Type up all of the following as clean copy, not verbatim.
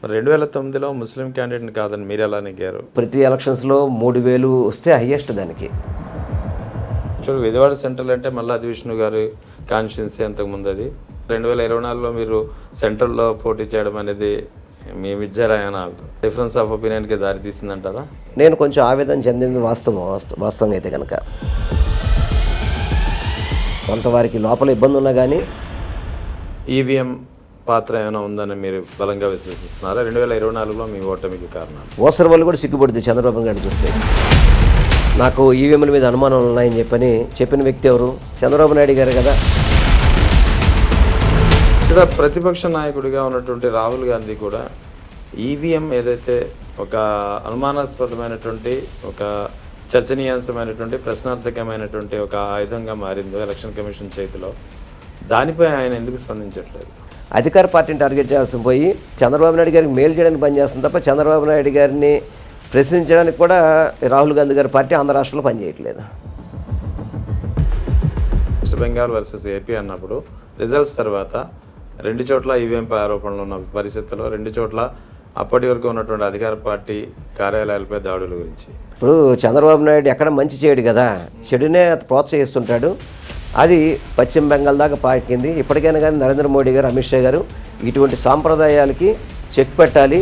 2009లో ముస్లిం క్యాండిడేట్ని కాదని మీరు ఎలా నెగ్గారు? ప్రతి ఎలక్షన్స్‌లో 3000 వస్తే హైయెస్ట్ దానికి. యాక్చువల్‌గా విజయవాడ సెంట్రల్ అంటే మల్లాది విష్ణు గారి కాన్స్టిట్యున్సీ అంతకుముందు అది. 2024లో మీరు సెంట్రల్‌లో పోటీ చేయడం అనేది మీ విజయరాయన డిఫరెన్స్ ఆఫ్ ఒపీనియన్‌కి దారి తీసిందంటారా? నేను కొంచెం ఆవేదన చెందింది వాస్తవంగా అయితే కనుక. కొంత వారికి లోపల ఇబ్బంది ఉన్నా కానీ ఈవీఎం పాత్ర ఏమైనా ఉందని మీరు బలంగా విశ్వసిస్తున్నారా? 2024లో మీ ఓటమికి కారణాలు? ఓసరి వాళ్ళు కూడా సిగ్గుపడుతుంది చంద్రబాబు గారిని చూస్తే. నాకు ఈవీఎంల మీద అనుమానాలు ఉన్నాయని చెప్పిన వ్యక్తి ఎవరు? చంద్రబాబు నాయుడు గారు కదా. ఇక్కడ ప్రతిపక్ష నాయకుడిగా ఉన్నటువంటి రాహుల్ గాంధీ కూడా ఈవీఎం ఏదైతే ఒక అనుమానాస్పదమైనటువంటి, ఒక చర్చనీయాంశమైనటువంటి, ప్రశ్నార్థకమైనటువంటి ఒక ఆయుధంగా మారిందో ఎలక్షన్ కమిషన్ చేతిలో, దానిపై ఆయన ఎందుకు స్పందించట్లేదు? అధికార పార్టీని టార్గెట్ చేయాల్సి పోయి చంద్రబాబు నాయుడు గారికి మేలు చేయడానికి పనిచేస్తుంది తప్ప చంద్రబాబు నాయుడు గారిని ప్రశ్నించడానికి కూడా రాహుల్ గాంధీ గారి పార్టీ ఆంధ్ర రాష్ట్రంలో పనిచేయట్లేదు. వెస్ట్ బెంగాల్ వర్సెస్ ఏపీ అన్నప్పుడు రిజల్ట్స్ తర్వాత 2 చోట్ల ఈవీఎంపై ఆరోపణలు ఉన్న పరిస్థితుల్లో 2 చోట్ల అప్పటి వరకు ఉన్నటువంటి అధికార పార్టీ కార్యాలయాలపై దాడుల గురించి. ఇప్పుడు చంద్రబాబు నాయుడు ఎక్కడ మంచి చేయడు కదా, చెడునే ప్రోత్సహిస్తుంటాడు. అది పశ్చిమ బెంగాల్ దాకా పాకింది. ఇప్పటికైనా కానీ నరేంద్ర మోడీ గారు, అమిత్ షా గారు ఇటువంటి సాంప్రదాయాలకి చెక్ పెట్టాలి.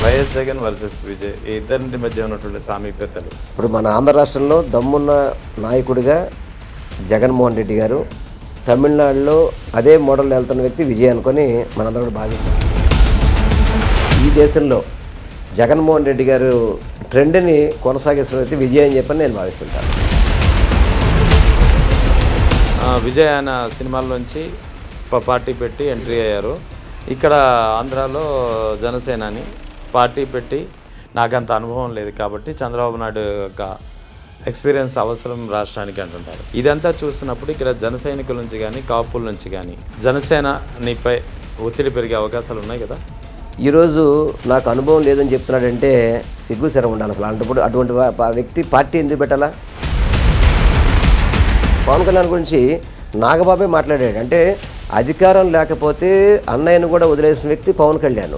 వైఎస్ జగన్ వర్సెస్ విజయ్, ఈ ఇద్దరి మధ్య ఉన్నటువంటి సామీప్యతలు. ఇప్పుడు మన ఆంధ్ర రాష్ట్రంలో దమ్మున్న నాయకుడిగా జగన్మోహన్ రెడ్డి గారు, తమిళనాడులో అదే మోడల్ వెళ్తున్న వ్యక్తి విజయ్ అనుకొని మనందరూ కూడా భావించాం. ఈ దేశంలో జగన్మోహన్ రెడ్డి గారు ట్రెండ్ని కొనసాగిస్తున్న వ్యక్తి విజయ్ అని చెప్పని నేను భావిస్తుంటాను. విజయ్ ఆయన సినిమాల్లోంచి పార్టీ పెట్టి ఎంట్రీ అయ్యారు. ఇక్కడ ఆంధ్రాలో జనసేనని పార్టీ పెట్టి నాకంత అనుభవం లేదు కాబట్టి చంద్రబాబు నాయుడు యొక్క ఎక్స్పీరియన్స్ అవసరం రాష్ట్రానికి అంటుంటారు. ఇదంతా చూసినప్పుడు ఇక్కడ జన సైనికుల నుంచి కానీ, కాపుల నుంచి కానీ జనసేన నీపై ఒత్తిడి పెరిగే అవకాశాలు ఉన్నాయి కదా. ఈరోజు నాకు అనుభవం లేదని చెప్తున్నాడంటే సిగ్గుశరం ఉండాలి అసలు. అలాంటప్పుడు అటువంటి వ్యక్తి పార్టీ ఎందుకు పెట్టాలా? పవన్ కళ్యాణ్ గురించి నాగబాబే మాట్లాడాడు. అంటే అధికారం లేకపోతే అన్నయ్యను కూడా వదిలేసిన వ్యక్తి పవన్ కళ్యాణ్.